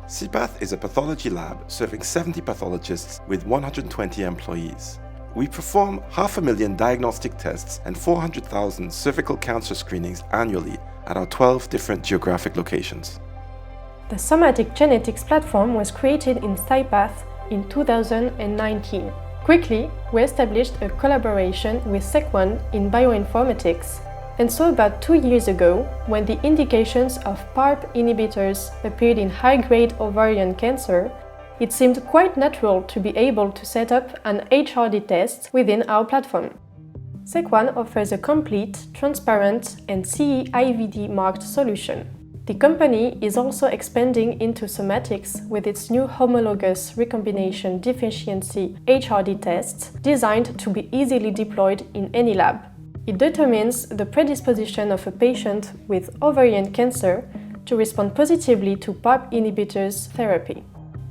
Cypath is a pathology lab serving 70 pathologists with 120 employees. We perform 500,000 diagnostic tests and 400,000 cervical cancer screenings annually at our 12 different geographic locations. The somatic genetics platform was created in Cypath in 2019. Quickly, we established a collaboration with SeqOne in bioinformatics. And so about 2 years ago, when the indications of PARP inhibitors appeared in high-grade ovarian cancer, it seemed quite natural to be able to set up an HRD test within our platform. SeqOne offers a complete, transparent and CE-IVD marked solution. The company is also expanding into somatics with its new homologous recombination deficiency HRD test designed to be easily deployed in any lab. It determines the predisposition of a patient with ovarian cancer to respond positively to PARP inhibitors therapy.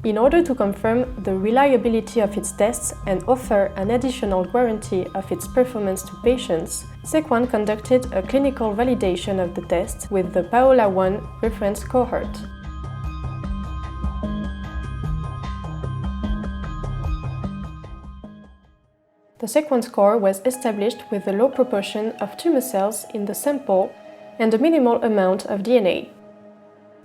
In order to confirm the reliability of its tests and offer an additional guarantee of its performance to patients, SeqOne conducted a clinical validation of the test with the PAOLA-1 reference cohort. The SeqOne score was established with a low proportion of tumor cells in the sample and a minimal amount of DNA.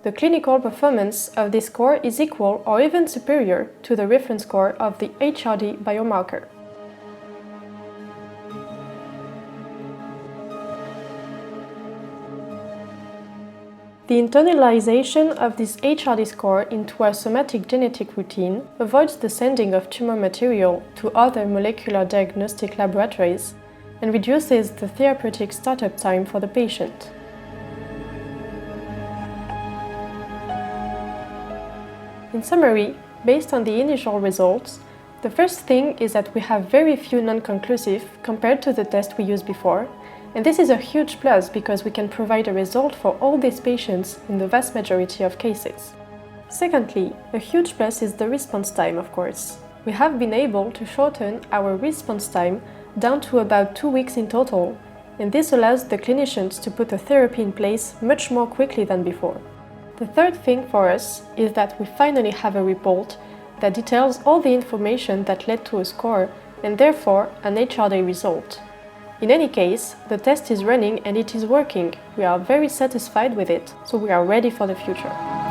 The clinical performance of this score is equal or even superior to the reference score of the HRD biomarker. The internalization of this HRD score into our somatic genetic routine avoids the sending of tumor material to other molecular diagnostic laboratories and reduces the therapeutic startup time for the patient. In summary, based on the initial results, the first thing is that we have very few non-conclusive compared to the test we used before, and this is a huge plus because we can provide a result for all these patients in the vast majority of cases. Secondly, a huge plus is the response time, of course. We have been able to shorten our response time down to about 2 weeks in total, and this allows the clinicians to put a therapy in place much more quickly than before. The third thing for us is that we finally have a report that details all the information that led to a score and therefore an HRD result. In any case, the test is running and it is working. We are very satisfied with it, so we are ready for the future.